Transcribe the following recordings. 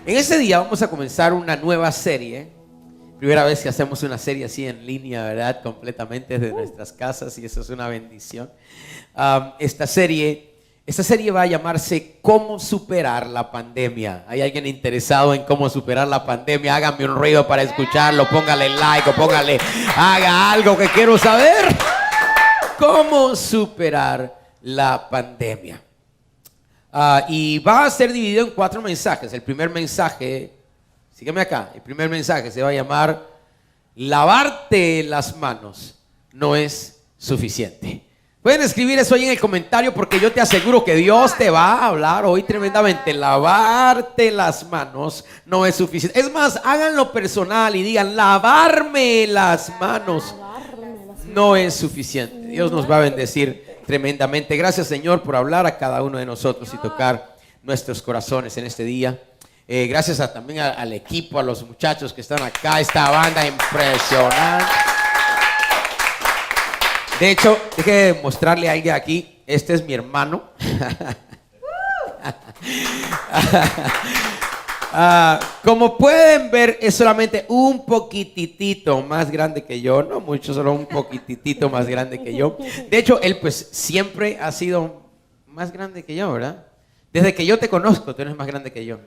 En este día vamos a comenzar una nueva serie. Primera vez que hacemos una serie así en línea, ¿verdad? Completamente desde nuestras casas, y eso es una bendición. Esta serie va a llamarse ¿Cómo superar la pandemia? ¿Hay alguien interesado en cómo superar la pandemia? Hágame un ruido para escucharlo, póngale like o haga algo que quiero saber. ¿Cómo superar la pandemia? Y va a ser dividido en 4 mensajes. El primer mensaje, sígueme acá, el primer mensaje se va a llamar lavarte las manos no es suficiente. Pueden escribir eso ahí en el comentario, porque yo te aseguro que Dios te va a hablar hoy tremendamente. Lavarte las manos no es suficiente. Es más, háganlo personal y digan: lavarme las manos no es suficiente. Dios nos va a bendecir tremendamente. Gracias, Señor, por hablar a cada uno de nosotros y tocar nuestros corazones en este día. Gracias también al equipo, a los muchachos que están acá, esta banda impresionante. De hecho, déjeme mostrarle a alguien aquí. Este es mi hermano. Como pueden ver, es solamente un poquitito más grande que yo. No mucho, solo un poquitito más grande que yo. De hecho, él pues siempre ha sido más grande que yo, ¿verdad? Desde que yo te conozco, tú eres más grande que yo.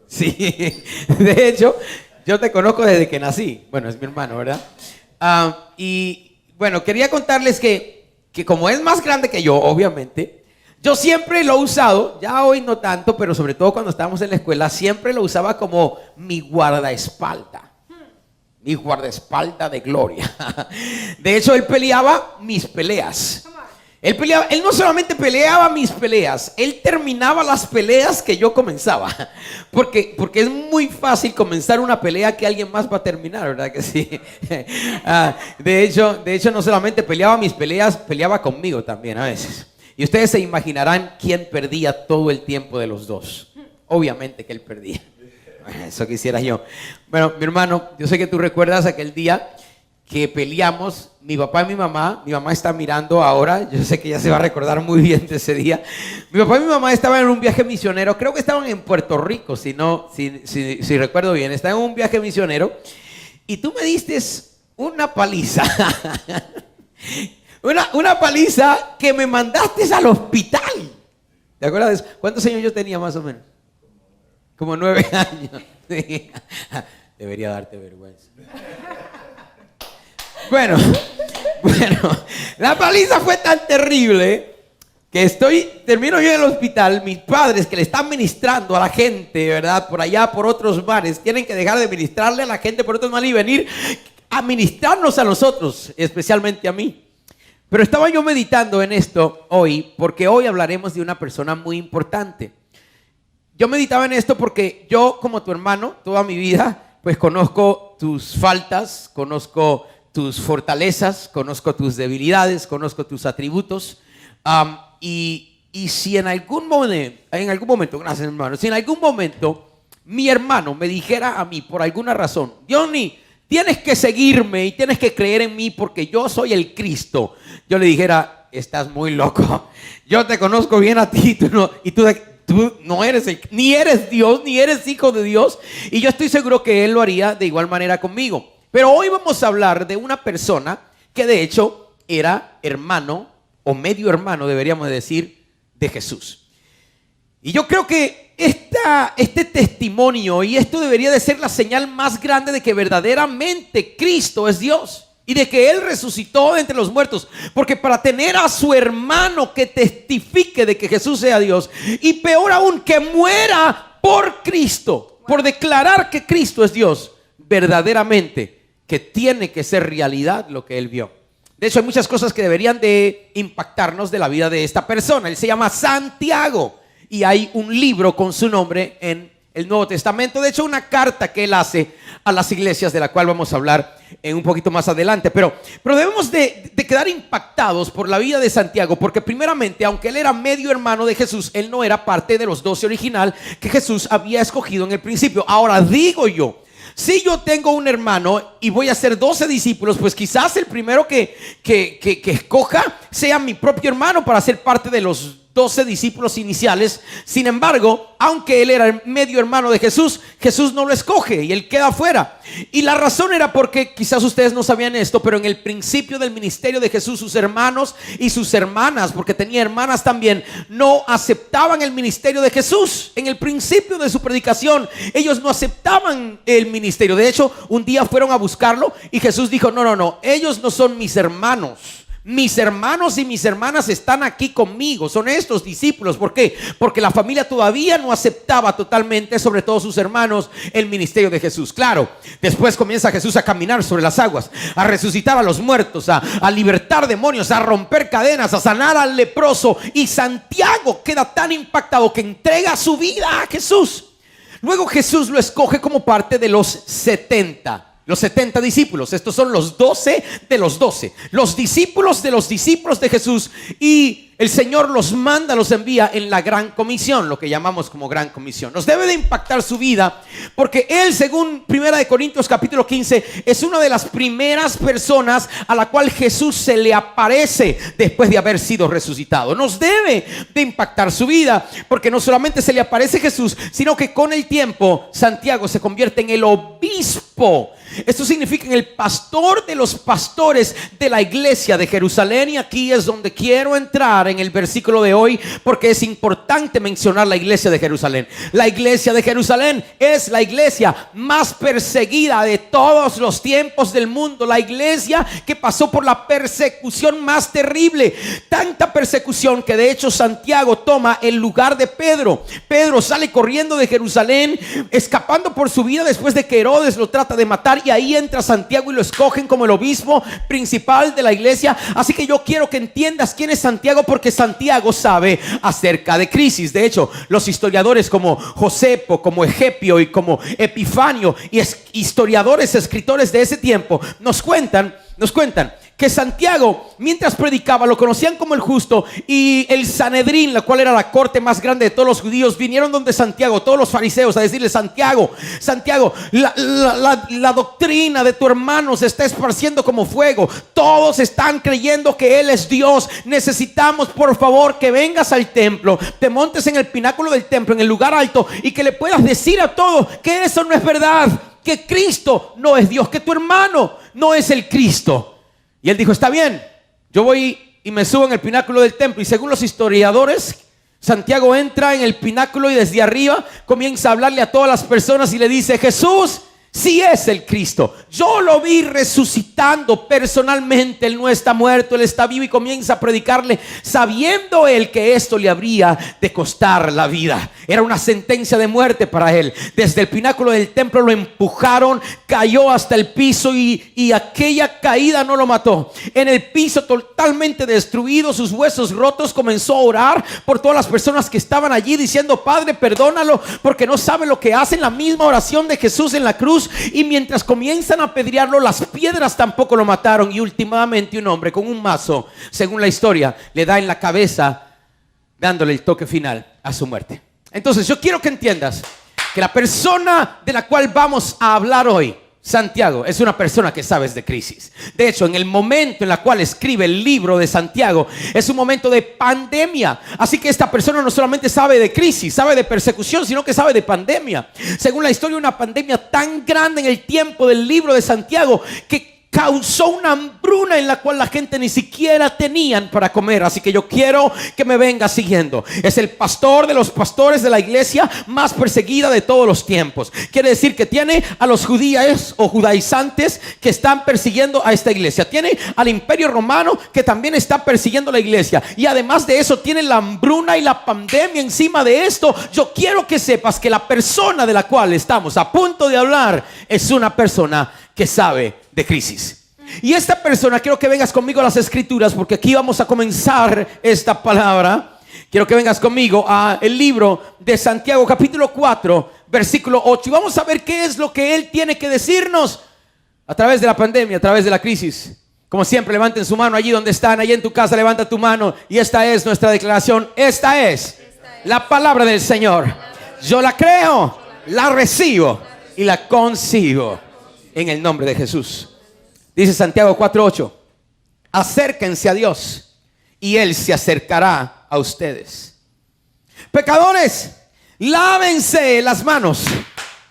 Sí, de hecho, yo te conozco desde que nací. Bueno, es mi hermano, ¿verdad? Y bueno, quería contarles que como es más grande que yo, obviamente, yo siempre lo he usado, ya hoy no tanto, pero sobre todo cuando estábamos en la escuela, siempre lo usaba como mi guardaespaldas. Mi guardaespaldas de gloria. De hecho, él peleaba mis peleas. Él no solamente peleaba mis peleas, él terminaba las peleas que yo comenzaba. Porque es muy fácil comenzar una pelea que alguien más va a terminar, ¿verdad que sí? De hecho, no solamente peleaba mis peleas, peleaba conmigo también a veces. Y ustedes se imaginarán quién perdía todo el tiempo de los dos. Obviamente que él perdía. Eso quisiera yo. Bueno, mi hermano, yo sé que tú recuerdas aquel día que peleamos, mi papá y mi mamá. Mi mamá está mirando ahora, yo sé que ella se va a recordar muy bien de ese día. Mi papá y mi mamá estaban en un viaje misionero, creo que estaban en Puerto Rico, si recuerdo bien, estaban en un viaje misionero, y tú me diste una paliza, una paliza que me mandaste al hospital. ¿Te acuerdas de eso? ¿Cuántos años yo tenía más o menos? Como 9 años. Sí. Debería darte vergüenza. Bueno, la paliza fue tan terrible que termino yo en el hospital. Mis padres, que le están ministrando a la gente, ¿verdad? Por allá, por otros mares, tienen que dejar de ministrarle a la gente por otros mares y venir a ministrarnos a nosotros, especialmente a mí. Pero estaba yo meditando en esto hoy, porque hoy hablaremos de una persona muy importante. Yo meditaba en esto porque yo, como tu hermano, toda mi vida, pues conozco tus faltas, conozco tus fortalezas, conozco tus debilidades, conozco tus atributos. Y si en algún momento, gracias hermano, si en algún momento mi hermano me dijera a mí por alguna razón: Johnny, tienes que seguirme y tienes que creer en mí porque yo soy el Cristo, yo le dijera: estás muy loco, yo te conozco bien a ti, tú no eres ni eres Dios, ni eres hijo de Dios. Y yo estoy seguro que él lo haría de igual manera conmigo. Pero hoy vamos a hablar de una persona que de hecho era hermano, o medio hermano deberíamos decir, de Jesús. Y yo creo que este testimonio y esto debería de ser la señal más grande de que verdaderamente Cristo es Dios y de que Él resucitó de entre los muertos. Porque para tener a su hermano que testifique de que Jesús sea Dios, y peor aún, que muera por Cristo, por declarar que Cristo es Dios, verdaderamente que tiene que ser realidad lo que él vio. De hecho, hay muchas cosas que deberían de impactarnos de la vida de esta persona. Él se llama Santiago y hay un libro con su nombre en el Nuevo Testamento. De hecho, una carta que él hace a las iglesias, de la cual vamos a hablar un poquito más adelante. Pero debemos de quedar impactados por la vida de Santiago, porque primeramente, aunque él era medio hermano de Jesús, él no era parte de los 12 original que Jesús había escogido en el principio. Ahora digo yo, si yo tengo un hermano y voy a hacer 12 discípulos, pues quizás el primero que escoja sea mi propio hermano para ser parte de los 12 discípulos iniciales. Sin embargo, aunque él era el medio hermano de Jesús, Jesús no lo escoge y él queda fuera. Y la razón era porque, quizás ustedes no sabían esto, pero en el principio del ministerio de Jesús, sus hermanos y sus hermanas, porque tenía hermanas también, no aceptaban el ministerio de Jesús. En el principio de su predicación, ellos no aceptaban el ministerio. De hecho, un día fueron a buscarlo y Jesús dijo: no, ellos no son mis hermanos. Mis hermanos y mis hermanas están aquí conmigo, son estos discípulos. ¿Por qué? Porque la familia todavía no aceptaba totalmente, sobre todo sus hermanos, el ministerio de Jesús. Claro, después comienza Jesús a caminar sobre las aguas, a resucitar a los muertos, a libertar demonios, a romper cadenas, a sanar al leproso. Y Santiago queda tan impactado que entrega su vida a Jesús. Luego Jesús lo escoge como parte de los 70. Los 70 discípulos, estos son los 12 de los 12, los discípulos de Jesús. Y el Señor los manda, los envía en la gran comisión, lo que llamamos como gran comisión. Nos debe de impactar su vida, porque él, según 1 Corintios capítulo 15, es una de las primeras personas a la cual Jesús se le aparece después de haber sido resucitado. Nos debe de impactar su vida, porque no solamente se le aparece Jesús, sino que con el tiempo Santiago se convierte en el obispo. Esto significa en el pastor de los pastores de la iglesia de Jerusalén. Y aquí es donde quiero entrar en el versículo de hoy, porque es importante mencionar la iglesia de Jerusalén. La iglesia de Jerusalén es la iglesia más perseguida de todos los tiempos del mundo. La iglesia que pasó por la persecución más terrible. Tanta persecución que de hecho Santiago toma el lugar de Pedro. Pedro sale corriendo de Jerusalén, escapando por su vida después de que Herodes lo trata de matar. Y ahí entra Santiago y lo escogen como el obispo principal de la iglesia. Así que yo quiero que entiendas quién es Santiago, porque Santiago sabe acerca de crisis. De hecho, los historiadores como Josepo, como Egepio y como Epifanio, y historiadores, escritores de ese tiempo, nos cuentan que Santiago, mientras predicaba, lo conocían como el justo, y el Sanedrín, la cual era la corte más grande de todos los judíos, vinieron donde Santiago, todos los fariseos, a decirle: Santiago, la doctrina de tu hermano se está esparciendo como fuego. Todos están creyendo que él es Dios. Necesitamos, por favor, que vengas al templo, te montes en el pináculo del templo, en el lugar alto, y que le puedas decir a todos que eso no es verdad, que Cristo no es Dios, que tu hermano no es el Cristo. Y él dijo: está bien, yo voy y me subo en el pináculo del templo. Y según los historiadores, Santiago entra en el pináculo y desde arriba comienza a hablarle a todas las personas y le dice: Jesús sí es el Cristo. Yo lo vi resucitando personalmente. Él no está muerto, él está vivo. Y comienza a predicarle, sabiendo él que esto le habría de costar la vida. Era una sentencia de muerte para él. Desde el pináculo del templo lo empujaron, cayó hasta el piso, y aquella caída no lo mató. En el piso, totalmente destruido, sus huesos rotos, comenzó a orar por todas las personas que estaban allí, diciendo: Padre, perdónalo, porque no saben lo que hacen. La misma oración de Jesús en la cruz. Y mientras comienzan a apedrearlo, las piedras tampoco lo mataron. Y últimamente un hombre con un mazo, según la historia, le da en la cabeza, dándole el toque final a su muerte. Entonces yo quiero que entiendas que la persona de la cual vamos a hablar hoy, Santiago, es una persona que sabe de crisis. De hecho, en el momento en el cual escribe el libro de Santiago, es un momento de pandemia. Así que esta persona no solamente sabe de crisis, sabe de persecución, sino que sabe de pandemia. Según la historia, una pandemia tan grande en el tiempo del libro de Santiago que causó una hambruna en la cual la gente ni siquiera tenían para comer. Así que yo quiero que me venga siguiendo. Es el pastor de los pastores de la iglesia más perseguida de todos los tiempos. Quiere decir que tiene a los judíos o judaizantes que están persiguiendo a esta iglesia. Tiene al imperio romano que también está persiguiendo la iglesia. Y además de eso tiene la hambruna y la pandemia encima de esto. Yo quiero que sepas que la persona de la cual estamos a punto de hablar es una persona que sabe de crisis. Y esta persona, quiero que vengas conmigo a las escrituras, porque aquí vamos a comenzar esta palabra. Quiero que vengas conmigo a el libro de Santiago, capítulo 4, versículo 8. Y vamos a ver qué es lo que él tiene que decirnos a través de la pandemia, a través de la crisis. Como siempre, levanten su mano allí donde están. Allí en tu casa, levanta tu mano. Y esta es nuestra declaración. Esta es la palabra del Señor. Yo la creo, la recibo y la concibo en el nombre de Jesús. Dice Santiago 4:8: acérquense a Dios y Él se acercará a ustedes. Pecadores, lávense las manos.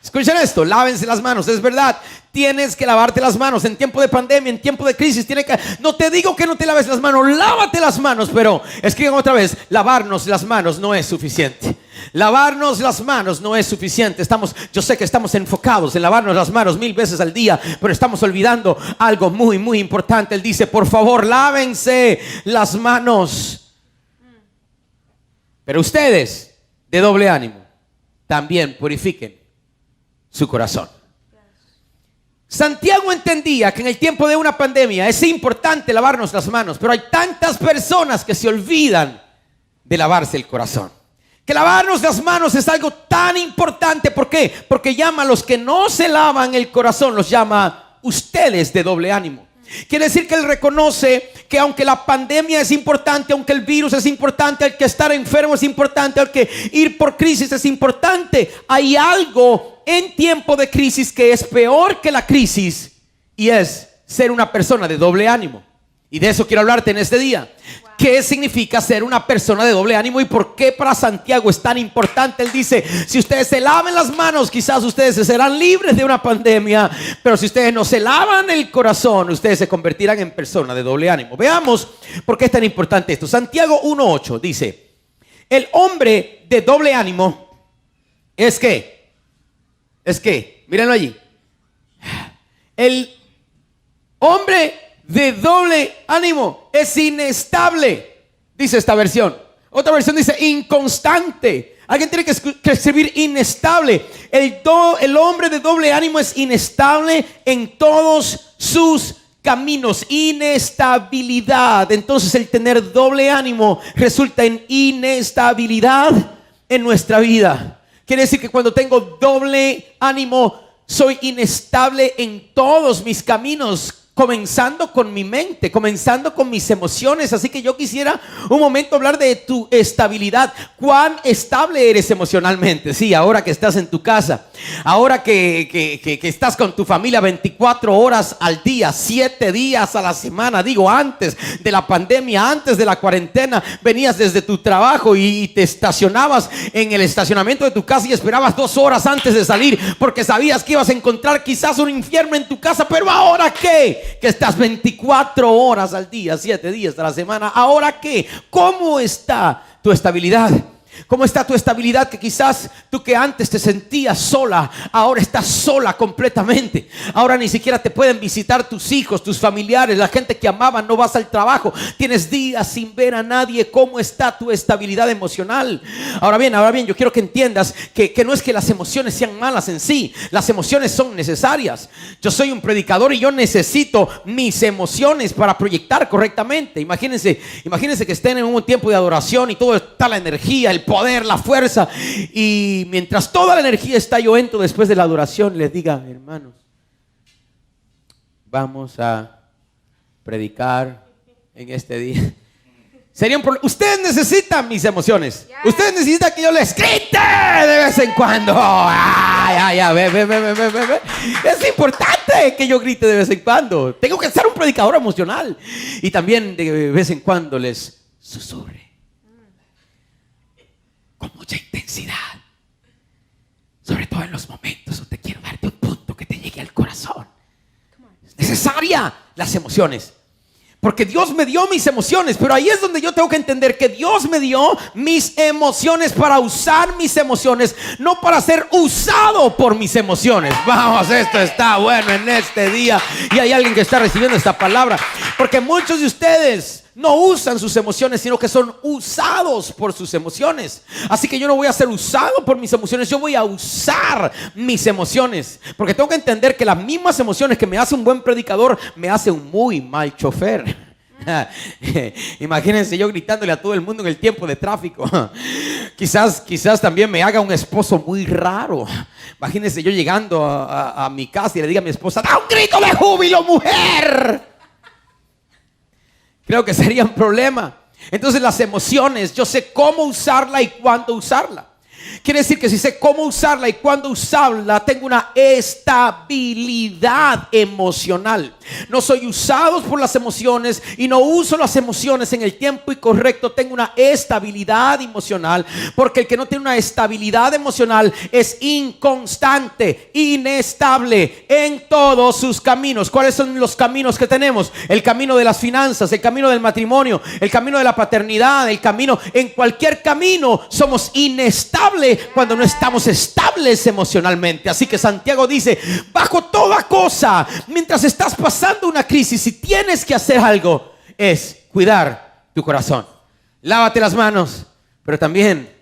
Escuchen esto, lávense las manos. Es verdad, tienes que lavarte las manos en tiempo de pandemia, en tiempo de crisis. No te digo que no te laves las manos, lávate las manos. Pero escriban otra vez, lavarnos las manos no es suficiente. Lavarnos las manos no es suficiente. Yo sé que estamos enfocados en lavarnos las manos 1000 veces al día, pero estamos olvidando algo muy, muy importante. Él dice, por favor, lávense las manos. Pero ustedes, de doble ánimo, también purifiquen su corazón. Santiago entendía que en el tiempo de una pandemia es importante lavarnos las manos, pero hay tantas personas que se olvidan de lavarse el corazón. Que lavarnos las manos es algo tan importante. ¿Por qué? Porque llama a los que no se lavan el corazón, los llama ustedes de doble ánimo. Quiere decir que él reconoce que aunque la pandemia es importante, aunque el virus es importante, el que estar enfermo es importante, el que ir por crisis es importante, hay algo en tiempo de crisis que es peor que la crisis, y es ser una persona de doble ánimo. Y de eso quiero hablarte en este día. ¿Qué significa ser una persona de doble ánimo y por qué para Santiago es tan importante? Él dice, si ustedes se laven las manos, quizás ustedes serán libres de una pandemia, pero si ustedes no se lavan el corazón, ustedes se convertirán en personas de doble ánimo. Veamos por qué es tan importante esto. Santiago 1:8 dice, el hombre de doble ánimo es que, mírenlo allí, el hombre de doble ánimo es inestable, dice esta versión. Otra versión dice inconstante. Alguien tiene que escribir inestable. El hombre de doble ánimo es inestable en todos sus caminos. Inestabilidad. Entonces el tener doble ánimo resulta en inestabilidad en nuestra vida. Quiere decir que cuando tengo doble ánimo soy inestable en todos mis caminos, comenzando con mi mente, comenzando con mis emociones. Así que yo quisiera un momento hablar de tu estabilidad. ¿Cuán estable eres emocionalmente? Sí, ahora que estás en tu casa, ahora que estás con tu familia 24 horas al día, 7 días a la semana. Digo, antes de la pandemia, antes de la cuarentena, venías desde tu trabajo y te estacionabas en el estacionamiento de tu casa y esperabas 2 horas antes de salir porque sabías que ibas a encontrar quizás un infierno en tu casa. Pero ¿ahora qué? Que estás 24 horas al día, 7 días a la semana. ¿Ahora qué? ¿Cómo está tu estabilidad? ¿Cómo está tu estabilidad? Que quizás tú que antes te sentías sola, ahora estás sola completamente. Ahora ni siquiera te pueden visitar tus hijos, tus familiares, la gente que amaban. No vas al trabajo, tienes días sin ver a nadie. ¿Cómo está tu estabilidad emocional? Ahora bien, yo quiero que entiendas que no es que las emociones sean malas en sí. Las emociones son necesarias. Yo soy un predicador y yo necesito mis emociones para proyectar correctamente. Imagínense que estén en un tiempo de adoración y todo está la energía, el poder, la fuerza, y mientras toda la energía está, yo entro después de la adoración, les diga, hermanos, vamos a predicar en este día. Sería un problema. Ustedes necesitan mis emociones. Ustedes necesitan que yo les grite de vez en cuando. Ve. Es importante que yo grite de vez en cuando. Tengo que ser un predicador emocional. Y también de vez en cuando les susurre con mucha intensidad, sobre todo en los momentos donde quiero darte un punto que te llegue al corazón. Es necesaria las emociones, porque Dios me dio mis emociones, pero ahí es donde yo tengo que entender que Dios me dio mis emociones para usar mis emociones, no para ser usado por mis emociones. Vamos, esto está bueno en este día y hay alguien que está recibiendo esta palabra, porque muchos de ustedes no usan sus emociones, sino que son usados por sus emociones. Así que yo no voy a ser usado por mis emociones, yo voy a usar mis emociones, porque tengo que entender que las mismas emociones que me hace un buen predicador me hace un muy mal chofer. Imagínense yo gritándole a todo el mundo en el tiempo de tráfico. Quizás también me haga un esposo muy raro. Imagínense yo llegando a mi casa y le diga a mi esposa: ¡da un grito de júbilo, mujer! Creo que sería un problema. Entonces las emociones, yo sé cómo usarla y cuándo usarla. Quiere decir que si sé cómo usarla y cuándo usarla, tengo una estabilidad emocional. No soy usado por las emociones y no uso las emociones en el tiempo incorrecto. Tengo una estabilidad emocional, porque el que no tiene una estabilidad emocional es inconstante, inestable en todos sus caminos. ¿Cuáles son los caminos que tenemos? El camino de las finanzas, el camino del matrimonio, el camino de la paternidad, el camino, en cualquier camino somos inestables cuando no estamos estables emocionalmente. Así que Santiago dice, bajo toda cosa, mientras estás pasando una crisis, si tienes que hacer algo, es cuidar tu corazón. Lávate las manos, pero también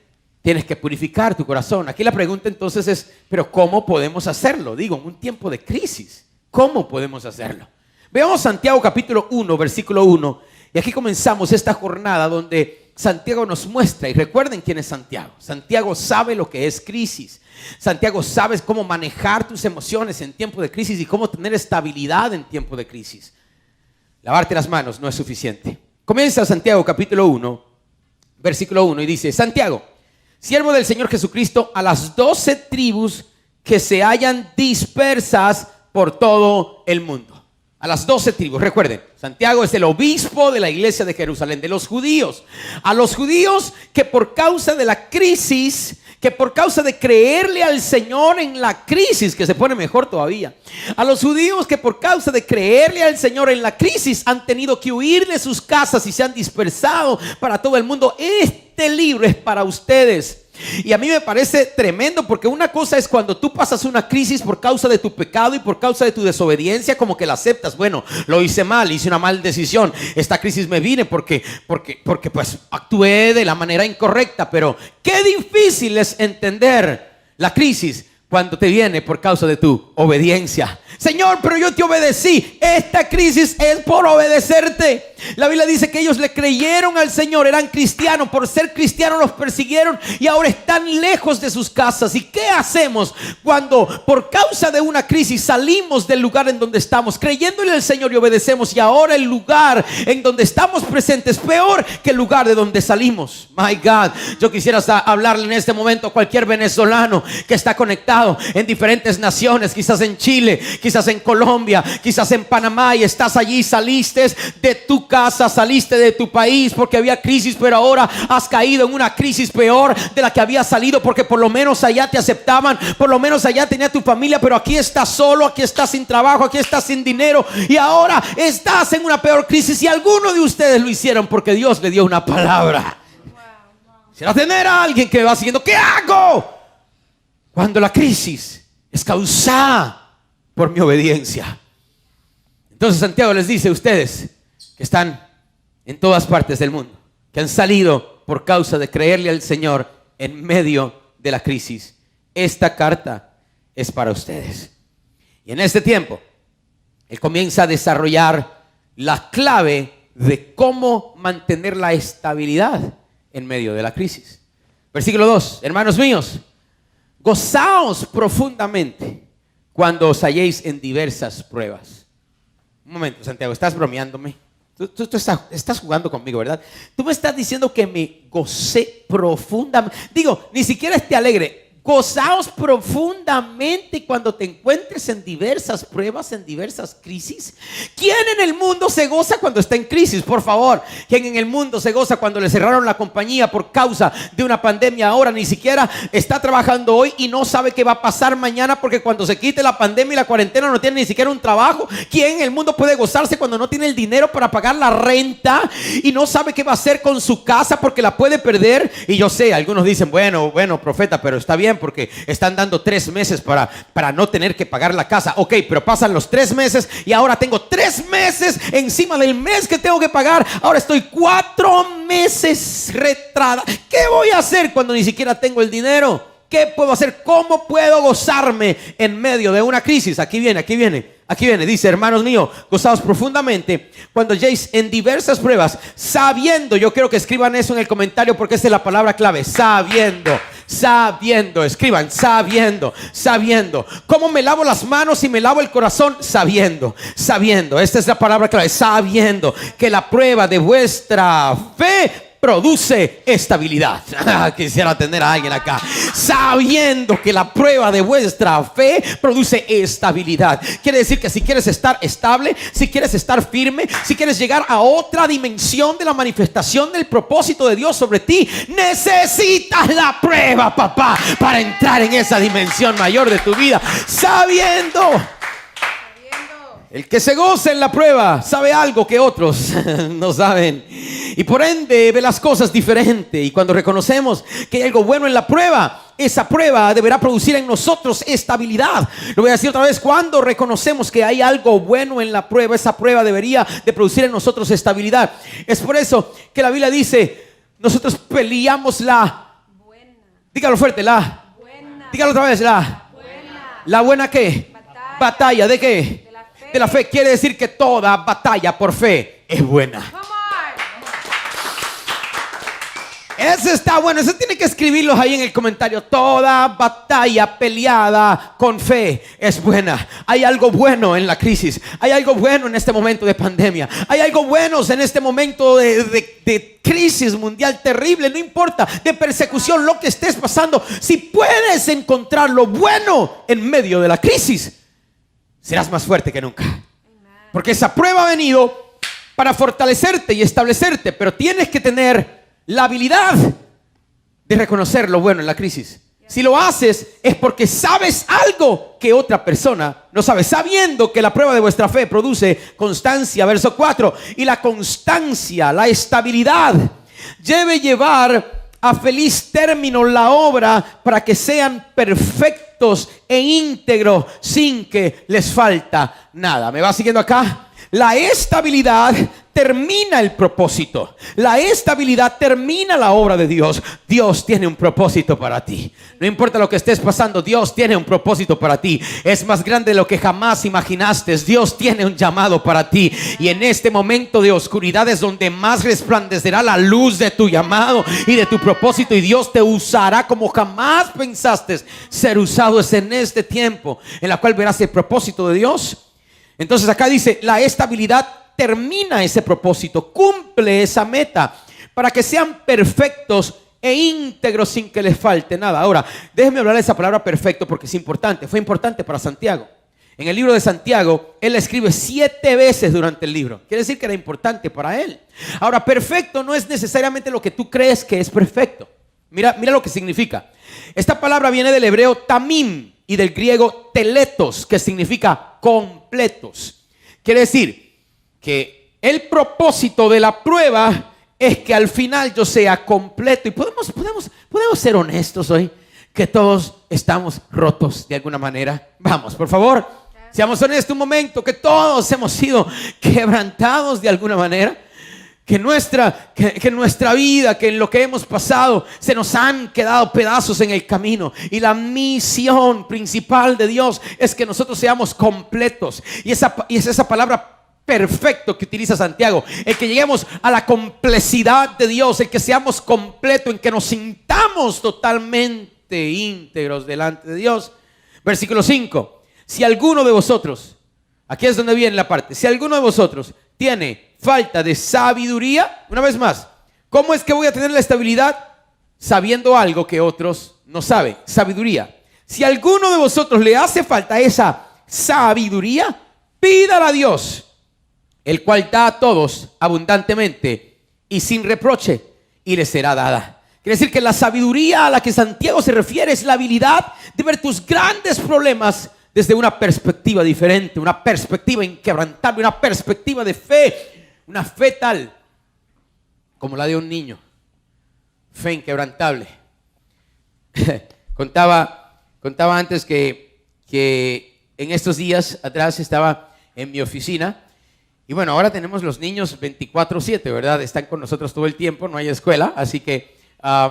tienes que purificar tu corazón. Aquí la pregunta entonces es, ¿pero cómo podemos hacerlo? Digo, en un tiempo de crisis, ¿cómo podemos hacerlo? Veamos Santiago capítulo 1, versículo 1. Y aquí comenzamos esta jornada donde Santiago nos muestra, y recuerden quién es Santiago. Santiago sabe lo que es crisis. Santiago sabe cómo manejar tus emociones en tiempo de crisis y cómo tener estabilidad en tiempo de crisis. Lavarte las manos no es suficiente. Comienza Santiago capítulo 1, versículo 1 y dice, Santiago, siervo del Señor Jesucristo, a las 12 tribus que se hallan dispersas por todo el mundo. A las 12 tribus, recuerden, Santiago es el obispo de la iglesia de Jerusalén, de los judíos. A los judíos que por causa de la crisis, que por causa de creerle al Señor en la crisis, que se pone mejor todavía. A los judíos que por causa de creerle al Señor en la crisis han tenido que huir de sus casas y se han dispersado para todo el mundo. Este libro es para ustedes. Y a mí me parece tremendo, porque una cosa es cuando tú pasas una crisis por causa de tu pecado y por causa de tu desobediencia, como que la aceptas. Bueno, lo hice mal, hice una mal decisión. Esta crisis me vine porque pues actué de la manera incorrecta. Pero qué difícil es entender la crisis cuando te viene por causa de tu obediencia. Señor, pero yo te obedecí. Esta crisis es por obedecerte. La Biblia dice que ellos le creyeron al Señor, eran cristianos, por ser cristianos los persiguieron y ahora están lejos de sus casas. ¿Y qué hacemos cuando por causa de una crisis salimos del lugar en donde estamos, creyéndole al Señor y obedecemos, y ahora el lugar en donde estamos presentes es peor que el lugar de donde salimos? My God, yo quisiera hablarle en este momento a cualquier venezolano que está conectado en diferentes naciones, quizás en Chile, quizás en Colombia, quizás en Panamá, y estás allí, saliste de tu casa, saliste de tu país porque había crisis, pero ahora has caído en una crisis peor de la que había salido, porque por lo menos allá te aceptaban, por lo menos allá tenía tu familia, pero aquí estás solo, aquí estás sin trabajo, aquí estás sin dinero, y ahora estás en una peor crisis. Y algunos de ustedes lo hicieron porque Dios le dio una palabra. Quisiera tener a alguien que me va siguiendo. ¿Qué hago cuando la crisis es causada por mi obediencia? Entonces Santiago les dice a ustedes que están en todas partes del mundo, que han salido por causa de creerle al Señor en medio de la crisis, esta carta es para ustedes. Y en este tiempo él comienza a desarrollar la clave de cómo mantener la estabilidad en medio de la crisis. Versículo 2, hermanos míos, gozaos profundamente cuando os halléis en diversas pruebas. Un momento, Santiago, ¿estás bromeándome? Tú estás jugando conmigo, ¿verdad? Tú me estás diciendo que me gocé profundamente. Digo, ni siquiera esté alegre. Gozaos profundamente cuando te encuentres en diversas pruebas, en diversas crisis. ¿Quién en el mundo se goza cuando está en crisis? Por favor, ¿quién en el mundo se goza cuando le cerraron la compañía por causa de una pandemia? Ahora ni siquiera está trabajando hoy y no sabe qué va a pasar mañana, porque cuando se quite la pandemia y la cuarentena no tiene ni siquiera un trabajo. ¿Quién en el mundo puede gozarse cuando no tiene el dinero para pagar la renta y no sabe qué va a hacer con su casa porque la puede perder? Y yo sé, algunos dicen, bueno, profeta, pero está bien, porque están dando 3 meses para no tener que pagar la casa. Ok, pero pasan los 3 meses y ahora tengo 3 meses encima del mes que tengo que pagar. Ahora estoy 4 meses retrasado. ¿Qué voy a hacer cuando ni siquiera tengo el dinero? ¿Qué puedo hacer? ¿Cómo puedo gozarme en medio de una crisis? Aquí viene, dice, hermanos míos, gozaos profundamente cuando halléis en diversas pruebas, sabiendo. Yo quiero que escriban eso en el comentario, porque esa es la palabra clave, sabiendo, escriban, sabiendo. ¿Cómo me lavo las manos y me lavo el corazón? Sabiendo, esta es la palabra clave, sabiendo que la prueba de vuestra fe produce estabilidad. Quisiera tener a alguien acá. Sabiendo que la prueba de vuestra fe produce estabilidad. Quiere decir que si quieres estar estable, si quieres estar firme, si quieres llegar a otra dimensión de la manifestación del propósito de Dios sobre ti, necesitas la prueba, papá, para entrar en esa dimensión mayor de tu vida. Sabiendo. El que se goza en la prueba sabe algo que otros no saben, y por ende ve las cosas diferente. Y cuando reconocemos que hay algo bueno en la prueba, esa prueba deberá producir en nosotros estabilidad. Lo voy a decir otra vez: cuando reconocemos que hay algo bueno en la prueba, esa prueba debería de producir en nosotros estabilidad. Es por eso que la Biblia dice: nosotros peleamos la buena. Dígalo fuerte, la buena. Dígalo otra vez, la buena. ¿La buena qué? Batalla. ¿De qué? De la fe. Quiere decir que toda batalla por fe es buena. Eso está bueno. Eso tiene que escribirlos ahí en el comentario. Toda batalla peleada con fe es buena. Hay algo bueno en la crisis. Hay algo bueno en este momento de pandemia. Hay algo bueno en este momento de crisis mundial terrible. No importa, de persecución, lo que estés pasando. Si puedes encontrar lo bueno en medio de la crisis, serás más fuerte que nunca. Porque esa prueba ha venido para fortalecerte y establecerte, pero tienes que tener la habilidad de reconocer lo bueno en la crisis. Si lo haces es porque sabes algo que otra persona no sabe. Sabiendo que la prueba de vuestra fe produce constancia, verso 4. Y la constancia, la estabilidad, debe llevar a feliz término la obra, para que sean perfectos e íntegros sin que les falta nada. ¿Me va siguiendo acá? La estabilidad termina el propósito. La estabilidad termina la obra de Dios. Dios tiene un propósito para ti. No importa lo que estés pasando, Dios tiene un propósito para ti. Es más grande de lo que jamás imaginaste. Dios tiene un llamado para ti. Y en este momento de oscuridad es donde más resplandecerá la luz de tu llamado y de tu propósito. Y Dios te usará como jamás pensaste ser usado. Es en este tiempo en la cual verás el propósito de Dios. Entonces acá dice: la estabilidad termina ese propósito, cumple esa meta, para que sean perfectos e íntegros sin que les falte nada. Ahora, déjenme hablar de esa palabra perfecto, porque es importante. Fue importante para Santiago. En el libro de Santiago, él la escribe 7 veces durante el libro. Quiere decir que era importante para él. Ahora, perfecto no es necesariamente lo que tú crees que es perfecto. Mira lo que significa. Esta palabra viene del hebreo tamim y del griego teletos, que significa completos. Quiere decir que el propósito de la prueba es que al final yo sea completo. Y podemos ser honestos hoy, que todos estamos rotos de alguna manera. Vamos, por favor, seamos honestos un momento, que todos hemos sido quebrantados de alguna manera. Que nuestra vida, que en lo que hemos pasado, se nos han quedado pedazos en el camino. Y la misión principal de Dios es que nosotros seamos completos. Y es esa palabra perfecto que utiliza Santiago. El que lleguemos a la complejidad de Dios, el que seamos completos, en que nos sintamos totalmente íntegros delante de Dios. Versículo 5. Si alguno de vosotros, aquí es donde viene la parte, si alguno de vosotros tiene falta de sabiduría, una vez más, ¿cómo es que voy a tener la estabilidad? Sabiendo algo que otros no saben. Sabiduría. Si a alguno de vosotros le hace falta esa sabiduría, pídala a Dios, el cual da a todos abundantemente y sin reproche, y le será dada. Quiere decir que la sabiduría a la que Santiago se refiere es la habilidad de ver tus grandes problemas desde una perspectiva diferente, una perspectiva inquebrantable, una perspectiva de fe, una fe tal como la de un niño, fe inquebrantable. Contaba antes que en estos días atrás estaba en mi oficina. Y bueno, ahora tenemos los niños 24/7, ¿verdad? Están con nosotros todo el tiempo, no hay escuela. Así que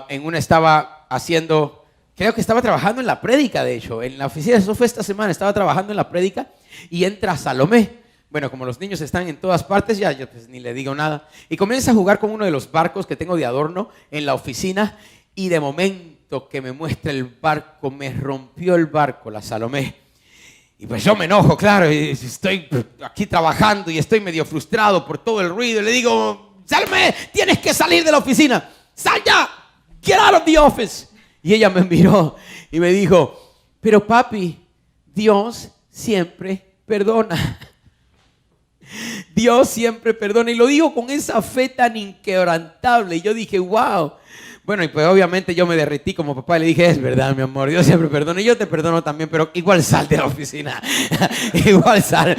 en una estaba haciendo, creo que estaba trabajando en la prédica, de hecho. En la oficina, eso fue esta semana, estaba trabajando en la prédica y entra Salomé. Bueno, como los niños están en todas partes, ya yo pues ni le digo nada. Y comienza a jugar con uno de los barcos que tengo de adorno en la oficina. Y de momento que me muestra el barco, me rompió el barco la Salomé. Y pues yo me enojo, claro, y estoy aquí trabajando y estoy medio frustrado por todo el ruido. Y le digo: Salme, tienes que salir de la oficina. Sal ya, get out of the office. Y ella me miró y me dijo, pero papi, Dios siempre perdona. Dios siempre perdona. Y lo digo con esa fe tan inquebrantable. Y yo dije, wow. Bueno, y pues obviamente yo me derretí como papá y le dije, es verdad, mi amor, Dios siempre perdona. Y yo te perdono también, pero igual sal de la oficina. Igual sal.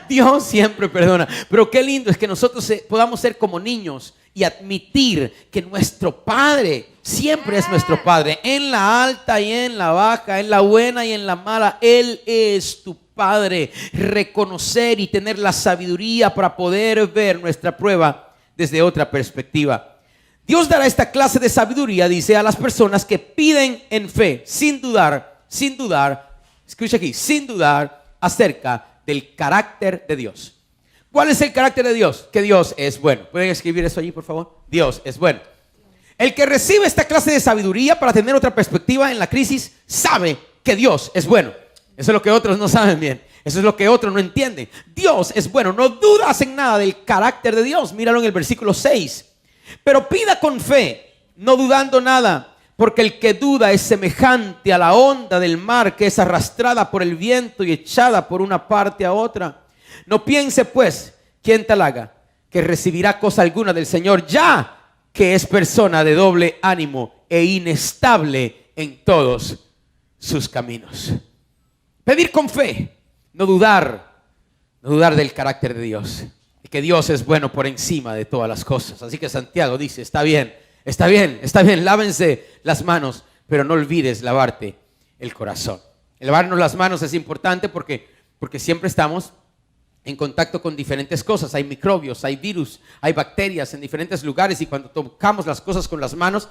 Dios siempre perdona. Pero qué lindo es que nosotros podamos ser como niños y admitir que nuestro Padre siempre es nuestro Padre. En la alta y en la baja, en la buena y en la mala, Él es tu Padre. Reconocer y tener la sabiduría para poder ver nuestra prueba desde otra perspectiva. Dios dará esta clase de sabiduría, dice, a las personas que piden en fe, sin dudar, escucha aquí, sin dudar acerca del carácter de Dios. ¿Cuál es el carácter de Dios? Que Dios es bueno. ¿Pueden escribir eso allí, por favor? Dios es bueno. El que recibe esta clase de sabiduría para tener otra perspectiva en la crisis, sabe que Dios es bueno. Eso es lo que otros no saben bien. Eso es lo que otros no entienden. Dios es bueno. No dudas en nada del carácter de Dios. Míralo en el versículo 6. Pero pida con fe, no dudando nada, porque el que duda es semejante a la onda del mar que es arrastrada por el viento y echada por una parte a otra. No piense pues, quien tal haga, que recibirá cosa alguna del Señor, ya que es persona de doble ánimo e inestable en todos sus caminos. Pedir con fe, no dudar del carácter de Dios. Que Dios es bueno por encima de todas las cosas. Así que Santiago dice, está bien, lávense las manos, pero no olvides lavarte el corazón. El lavarnos las manos es importante porque siempre estamos en contacto con diferentes cosas. Hay microbios, hay virus, hay bacterias en diferentes lugares y cuando tocamos las cosas con las manos,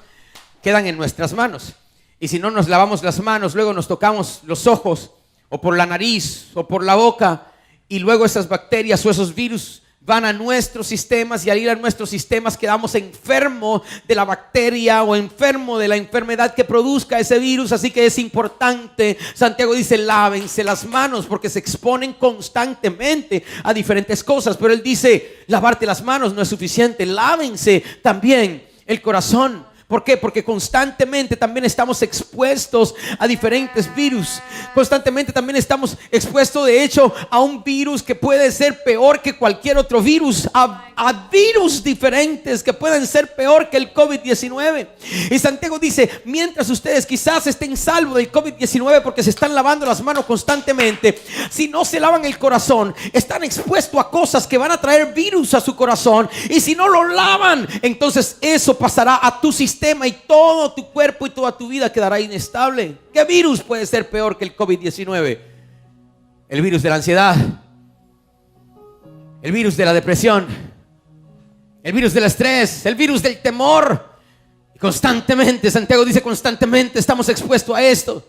quedan en nuestras manos. Y si no nos lavamos las manos, luego nos tocamos los ojos o por la nariz o por la boca y luego esas bacterias o esos virus van a nuestros sistemas y al ir a nuestros sistemas quedamos enfermos de la bacteria o enfermos de la enfermedad que produzca ese virus. Así que es importante, Santiago dice, lávense las manos porque se exponen constantemente a diferentes cosas. Pero él dice, lavarte las manos no es suficiente, lávense también el corazón. ¿Por qué? Porque constantemente también estamos expuestos a diferentes virus. Constantemente también estamos expuestos, de hecho, a un virus que puede ser peor que cualquier otro virus. A virus diferentes que pueden ser peor que el COVID-19. Y Santiago dice, mientras ustedes quizás estén salvos del COVID-19 porque se están lavando las manos constantemente, si no se lavan el corazón, están expuestos a cosas que van a traer virus a su corazón. Y si no lo lavan, entonces eso pasará a tu sistema y todo tu cuerpo y toda tu vida quedará inestable. ¿Qué virus puede ser peor que el COVID-19? El virus de la ansiedad, el virus de la depresión, el virus del estrés, el virus del temor. Y constantemente, Santiago dice, constantemente estamos expuestos a esto.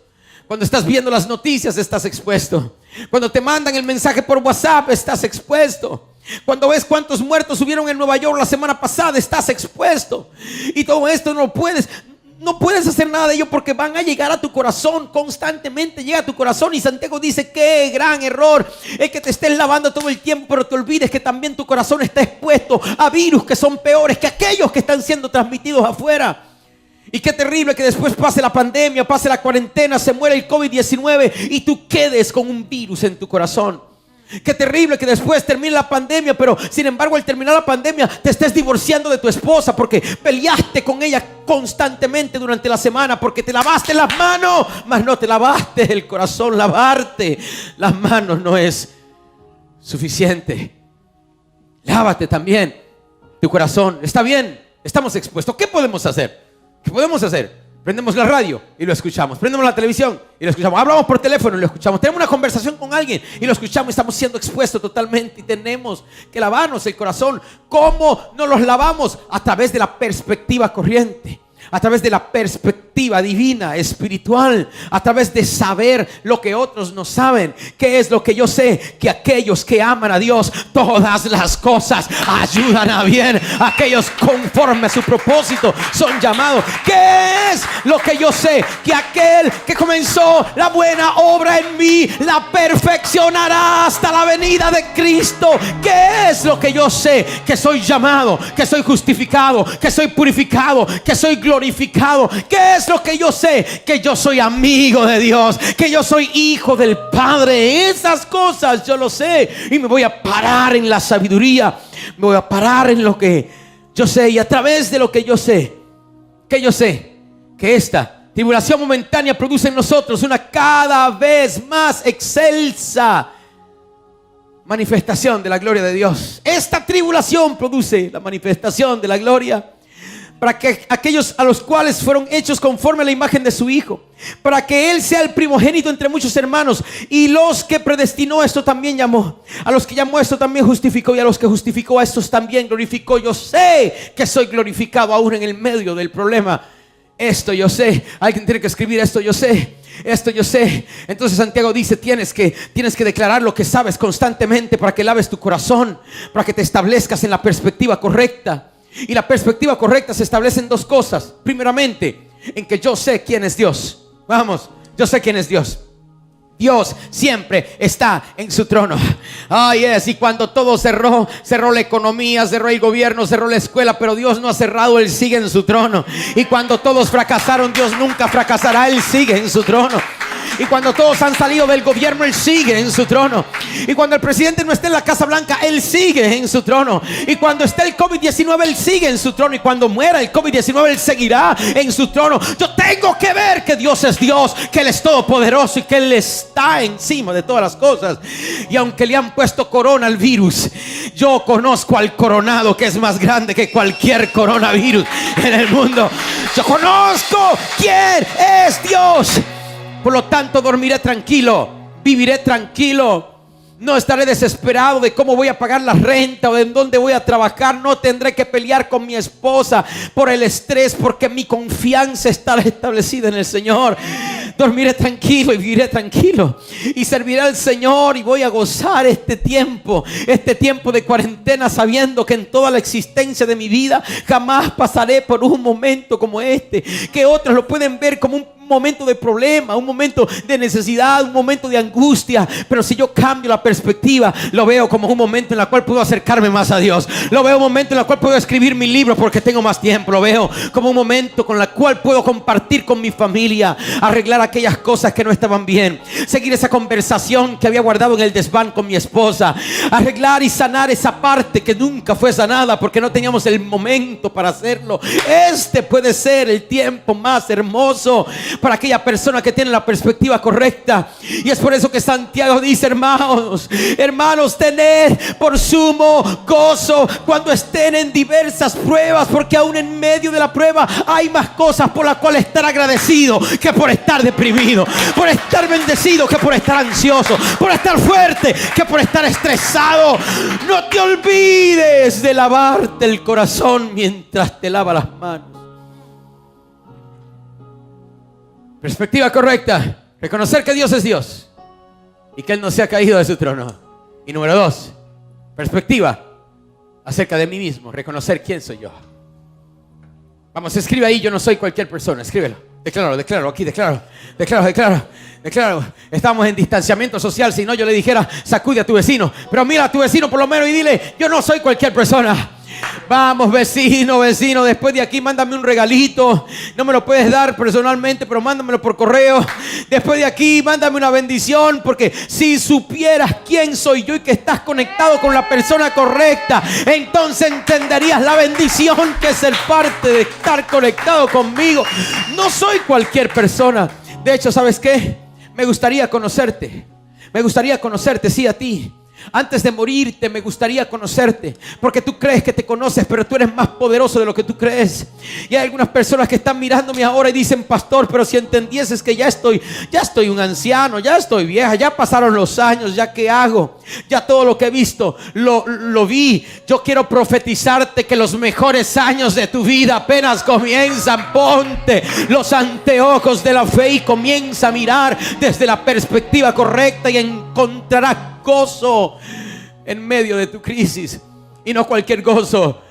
Cuando estás viendo las noticias estás expuesto. Cuando te mandan el mensaje por WhatsApp estás expuesto. Cuando ves cuántos muertos hubieron en Nueva York la semana pasada, estás expuesto. Y todo esto no puedes hacer nada de ello porque van a llegar a tu corazón. Constantemente llega a tu corazón. Y Santiago dice, qué gran error es que te estés lavando todo el tiempo, pero te olvides que también tu corazón está expuesto a virus que son peores que aquellos que están siendo transmitidos afuera. Y qué terrible que después pase la pandemia, pase la cuarentena, se muere el COVID-19 y tú quedes con un virus en tu corazón. Qué terrible que después termine la pandemia, pero sin embargo al terminar la pandemia te estés divorciando de tu esposa porque peleaste con ella constantemente durante la semana, porque te lavaste las manos, mas no te lavaste el corazón. Lavarte las manos no es suficiente. Lávate también tu corazón. Está bien, estamos expuestos. ¿Qué podemos hacer? ¿Qué podemos hacer? Prendemos la radio y lo escuchamos. Prendemos la televisión y lo escuchamos. Hablamos por teléfono y lo escuchamos. Tenemos una conversación con alguien y lo escuchamos. Estamos siendo expuestos totalmente y tenemos que lavarnos el corazón. ¿Cómo nos los lavamos? A través de la perspectiva corriente. a través de la perspectiva divina, espiritual, a través de saber lo que otros no saben. ¿Qué es lo que yo sé? Que aquellos que aman a Dios, todas las cosas ayudan a bien. Aquellos conforme a su propósito son llamados. ¿Qué es lo que yo sé? Que aquel que comenzó la buena obra en mí la perfeccionará hasta la venida de Cristo. ¿Qué es lo que yo sé? Que soy llamado, que soy justificado, que soy purificado, que soy glorificado. ¿Qué es lo que yo sé? Que yo soy amigo de Dios, que yo soy hijo del Padre. Esas cosas yo lo sé, y me voy a parar en la sabiduría, me voy a parar en lo que yo sé, y a través de lo que yo sé, que esta tribulación momentánea produce en nosotros una cada vez más excelsa manifestación de la gloria de Dios. Esta tribulación produce la manifestación de la gloria, para que aquellos a los cuales fueron hechos conforme a la imagen de su Hijo, para que Él sea el primogénito entre muchos hermanos. Y los que predestinó, esto también llamó; a los que llamó, esto también justificó; y a los que justificó, a estos también glorificó. Yo sé que soy glorificado aún en el medio del problema. Esto yo sé. Alguien tiene que escribir: esto yo sé. Esto yo sé. Entonces Santiago dice: tienes que declarar lo que sabes constantemente, para que laves tu corazón, para que te establezcas en la perspectiva correcta. Y la perspectiva correcta se establece en dos cosas. Primeramente, en que yo sé quién es Dios. Vamos, yo sé quién es Dios. Dios siempre está en su trono. Y cuando todo cerró la economía, cerró el gobierno, cerró la escuela, pero Dios no ha cerrado, Él sigue en su trono. Y cuando todos fracasaron, Dios nunca fracasará, Él sigue en su trono. Y cuando todos han salido del gobierno, Él sigue en su trono. Y cuando el presidente no esté en la Casa Blanca, Él sigue en su trono. Y cuando esté el COVID-19, Él sigue en su trono. Y cuando muera el COVID-19, Él seguirá en su trono. Yo tengo que ver que Dios es Dios, que Él es todopoderoso y que Él está encima de todas las cosas. Y aunque le han puesto corona al virus, yo conozco al coronado, que es más grande que cualquier coronavirus en el mundo. Yo conozco quién es Dios. Por lo tanto, dormiré tranquilo, viviré tranquilo. No estaré desesperado de cómo voy a pagar la renta o de en dónde voy a trabajar. No tendré que pelear con mi esposa por el estrés, porque mi confianza está establecida en el Señor. Dormiré tranquilo y viviré tranquilo, y serviré al Señor, y voy a gozar este tiempo de cuarentena, sabiendo que en toda la existencia de mi vida jamás pasaré por un momento como este, que otros lo pueden ver como un momento de problema, un momento de necesidad, un momento de angustia. Pero si yo cambio la perspectiva, lo veo como un momento en el cual puedo acercarme más a Dios. Lo veo un momento en el cual puedo escribir mi libro porque tengo más tiempo. Lo veo como un momento con el cual puedo compartir con mi familia, arreglar aquellas cosas que no estaban bien, seguir esa conversación que había guardado en el desván con mi esposa, arreglar y sanar esa parte que nunca fue sanada porque no teníamos el momento para hacerlo. Este puede ser el tiempo más hermoso para aquella persona que tiene la perspectiva correcta. Y es por eso que Santiago dice: hermanos, tened por sumo gozo cuando estén en diversas pruebas, porque aún en medio de la prueba hay más cosas por las cuales estar agradecido que por estar deprimido, por estar bendecido que por estar ansioso, por estar fuerte que por estar estresado. No te olvides de lavarte el corazón mientras te lava las manos. Perspectiva correcta: reconocer que Dios es Dios y que Él no se ha caído de su trono. Y número 2, perspectiva acerca de mí mismo: reconocer quién soy yo. Vamos, escribe ahí: yo no soy cualquier persona. Escríbelo, decláralo aquí, decláralo. Estamos en distanciamiento social, si no yo le dijera: sacude a tu vecino. Pero mira a tu vecino por lo menos y dile: yo no soy cualquier persona. Vamos, vecino, después de aquí mándame un regalito. No me lo puedes dar personalmente, pero mándamelo por correo. Después de aquí mándame una bendición, porque si supieras quién soy yo y que estás conectado con la persona correcta, entonces entenderías la bendición que es ser parte de estar conectado conmigo. No soy cualquier persona. De hecho, ¿sabes qué? Me gustaría conocerte, sí, a ti. Antes de morirte me gustaría conocerte, porque tú crees que te conoces, pero tú eres más poderoso de lo que tú crees. Y hay algunas personas que están mirándome ahora y dicen: pastor, pero si entendieses que ya estoy un anciano, ya estoy vieja, ya pasaron los años, ya qué hago, ya todo lo que he visto lo vi. Yo quiero profetizarte que los mejores años de tu vida apenas comienzan. Ponte los anteojos de la fe y comienza a mirar desde la perspectiva correcta y encontrarás gozo en medio de tu crisis. Y no cualquier gozo.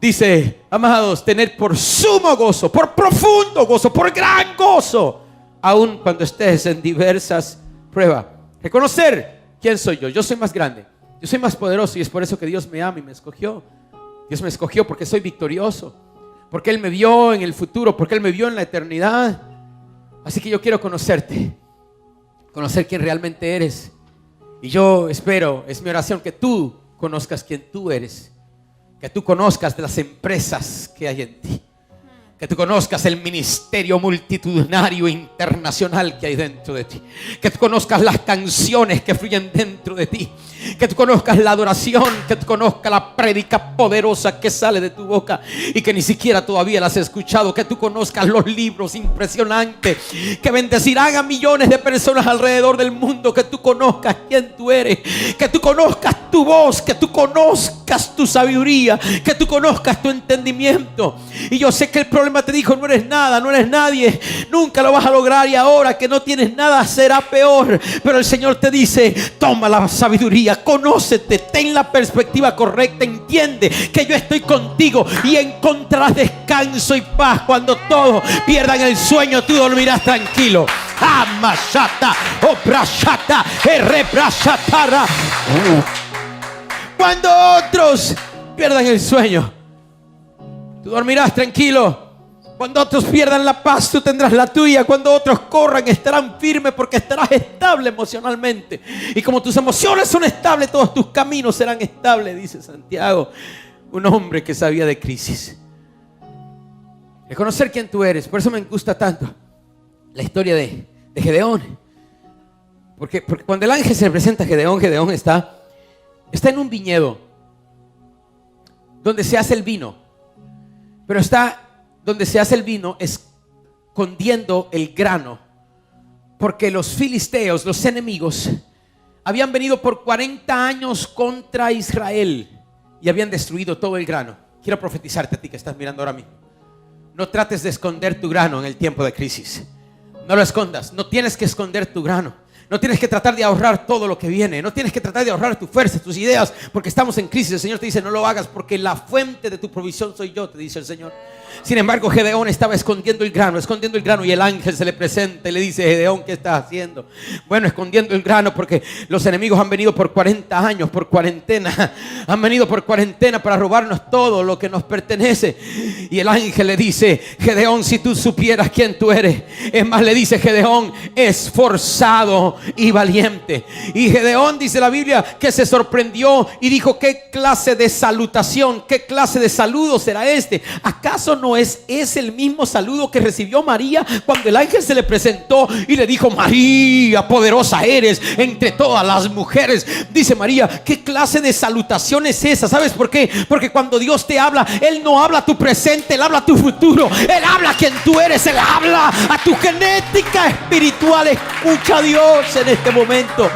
Dice: amados, tener por sumo gozo, por profundo gozo, por gran gozo, aun cuando estés en diversas pruebas. Reconocer quién soy yo. Yo soy más grande, yo soy más poderoso, y es por eso que Dios me ama y me escogió. Dios me escogió porque soy victorioso, porque Él me vio en el futuro, porque Él me vio en la eternidad. Así que yo quiero conocerte, conocer quién realmente eres. Y yo espero, es mi oración, que tú conozcas quién tú eres, que tú conozcas de las empresas que hay en ti, que tú conozcas el ministerio multitudinario internacional que hay dentro de ti, que tú conozcas las canciones que fluyen dentro de ti, que tú conozcas la adoración, que tú conozcas la prédica poderosa que sale de tu boca y que ni siquiera todavía la has escuchado, que tú conozcas los libros impresionantes que bendecirán a millones de personas alrededor del mundo, que tú conozcas quién tú eres, que tú conozcas tu voz, que tú conozcas tu sabiduría, que tú conozcas tu entendimiento. Y yo sé que el problema te dijo: no eres nada, no eres nadie, nunca lo vas a lograr, y ahora que no tienes nada será peor. Pero el Señor te dice: toma la sabiduría, conócete, ten la perspectiva correcta, entiende que yo estoy contigo y encontrarás descanso y paz. Cuando todos pierdan el sueño, tú dormirás tranquilo. Amashata, oprashata, erreprashatara. Cuando otros pierdan el sueño, tú dormirás tranquilo. Cuando otros pierdan la paz, tú tendrás la tuya. Cuando otros corran, estarán firmes, porque estarás estable emocionalmente. Y como tus emociones son estables, todos tus caminos serán estables, dice Santiago, un hombre que sabía de crisis. Reconocer quién tú eres. Por eso me gusta tanto la historia de Gedeón. Porque cuando el ángel se le presenta a Gedeón, Gedeón está en un viñedo donde se hace el vino. Pero está donde se hace el vino escondiendo el grano, porque los filisteos, los enemigos, habían venido por 40 años contra Israel y habían destruido todo el grano. Quiero profetizarte a ti que estás mirando ahora mismo: no trates de esconder tu grano en el tiempo de crisis. No lo escondas. No tienes que esconder tu grano. No tienes que tratar de ahorrar todo lo que viene. No tienes que tratar de ahorrar tu fuerza, tus ideas, porque estamos en crisis. El Señor te dice: no lo hagas, porque la fuente de tu provisión soy yo, te dice el Señor. Sin embargo, Gedeón estaba escondiendo el grano, y el ángel se le presenta y le dice: Gedeón, ¿qué estás haciendo? Bueno, escondiendo el grano porque los enemigos han venido por 40 años, por cuarentena. Han venido por cuarentena para robarnos todo lo que nos pertenece. Y el ángel le dice: Gedeón, si tú supieras quién tú eres. Es más, le dice: Gedeón, esforzado y valiente. Y Gedeón, dice la Biblia, que se sorprendió y dijo: ¿qué clase de salutación, qué clase de saludo será este? ¿Acaso no es el mismo saludo que recibió María cuando el ángel se le presentó y le dijo: María, poderosa eres entre todas las mujeres? Dice María: ¿qué clase de salutación es esa? ¿Sabes por qué? Porque cuando Dios te habla, Él no habla a tu presente, Él habla a tu futuro. Él habla a quien tú eres, Él habla a tu genética espiritual. Escucha a Dios en este momento.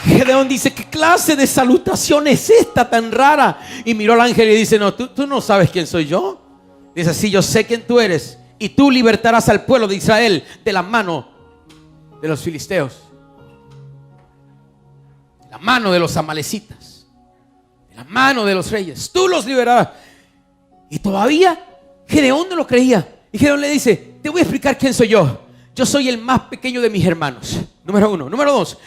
Gedeón dice: ¿qué clase de salutación es esta tan rara? Y miró al ángel y dice: no, tú no sabes quién soy yo. Dice: sí, yo sé quién tú eres, y tú libertarás al pueblo de Israel de la mano de los filisteos, de la mano de los amalecitas, de la mano de los reyes. Tú los liberarás. Y todavía Gedeón no lo creía. Y Gedeón le dice: te voy a explicar quién soy yo. Yo soy el más pequeño de mis hermanos. Número uno. Número dos: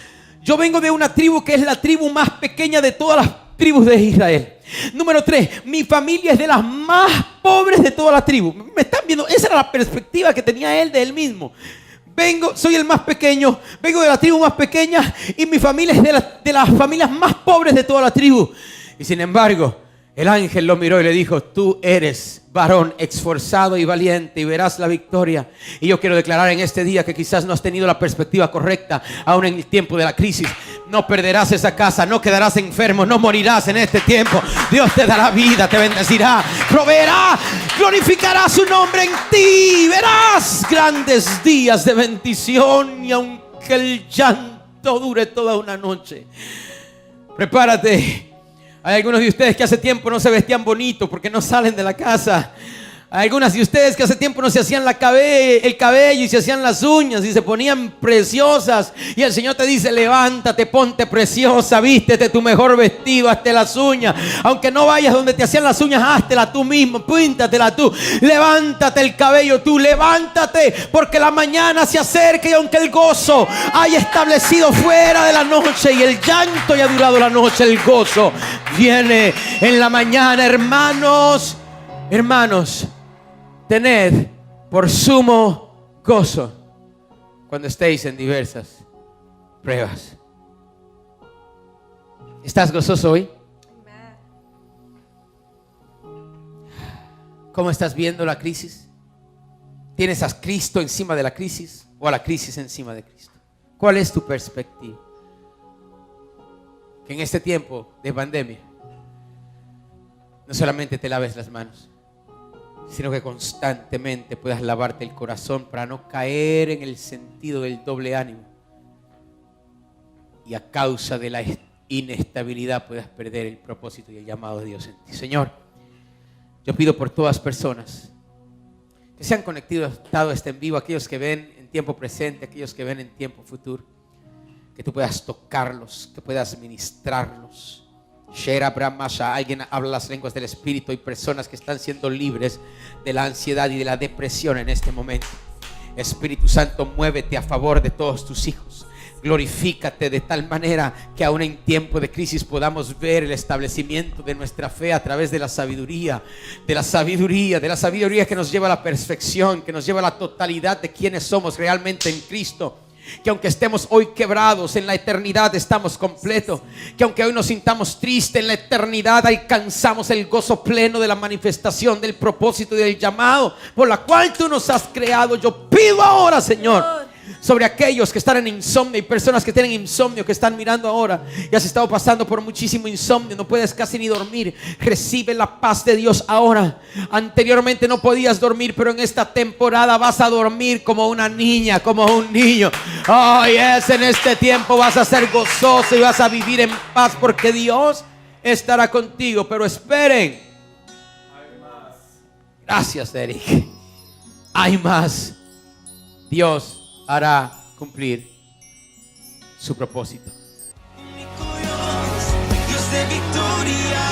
yo vengo de una tribu que es la tribu más pequeña de todas las tribus de Israel. Número 3, mi familia es de las más pobres de toda la tribu. ¿Me están viendo? Esa era la perspectiva que tenía él de él mismo. Soy el más pequeño, vengo de la tribu más pequeña y mi familia es de las familias más pobres de toda la tribu. Y sin embargo, el ángel lo miró y le dijo: tú eres varón esforzado y valiente y verás la victoria. Y yo quiero declarar en este día que quizás no has tenido la perspectiva correcta aún en el tiempo de la crisis. No perderás esa casa, no quedarás enfermo, no morirás en este tiempo. Dios te dará vida, te bendecirá, proveerá, glorificará su nombre en ti. Verás grandes días de bendición, y aunque el llanto dure toda una noche, prepárate. Hay algunos de ustedes que hace tiempo no se vestían bonito porque no salen de la casa. Hay algunas de ustedes que hace tiempo no se hacían el cabello y se hacían las uñas y se ponían preciosas. Y el Señor te dice: levántate, ponte preciosa, vístete tu mejor vestido, hazte las uñas. Aunque no vayas donde te hacían las uñas, háztela tú mismo, píntatela tú. Levántate el cabello tú, levántate, porque la mañana se acerca. Y aunque el gozo haya establecido fuera de la noche y el llanto haya durado la noche, el gozo viene en la mañana. Hermanos, tened por sumo gozo cuando estéis en diversas pruebas. ¿Estás gozoso hoy? ¿Cómo estás viendo la crisis? ¿Tienes a Cristo encima de la crisis o a la crisis encima de Cristo? ¿Cuál es tu perspectiva? Que en este tiempo de pandemia no solamente te laves las manos, sino que constantemente puedas lavarte el corazón para no caer en el sentido del doble ánimo, y a causa de la inestabilidad puedas perder el propósito y el llamado de Dios en ti. Señor, yo pido por todas personas que se han conectado a este en vivo, aquellos que ven en tiempo presente, aquellos que ven en tiempo futuro, que tú puedas tocarlos, que puedas ministrarlos. Alguien habla las lenguas del Espíritu. Hay personas que están siendo libres de la ansiedad y de la depresión en este momento. Espíritu Santo, muévete a favor de todos tus hijos. Glorifícate de tal manera que aún en tiempo de crisis podamos ver el establecimiento de nuestra fe a través de la sabiduría, de la sabiduría que nos lleva a la perfección, que nos lleva a la totalidad de quienes somos realmente en Cristo. Que aunque estemos hoy quebrados, en la eternidad estamos completos. Que aunque hoy nos sintamos tristes, en la eternidad alcanzamos el gozo pleno de la manifestación del propósito y del llamado por la cual tú nos has creado. Yo pido ahora, Señor, sobre aquellos que están en insomnio y personas que tienen insomnio, que están mirando ahora y has estado pasando por muchísimo insomnio, no puedes casi ni dormir. Recibe la paz de Dios ahora. Anteriormente no podías dormir, pero en esta temporada vas a dormir como una niña, como un niño. Oh, yes, en este tiempo vas a ser gozoso y vas a vivir en paz, porque Dios estará contigo. Pero esperen, hay más. Gracias, Eric. Hay más. Dios hará cumplir su propósito. Dios de victoria.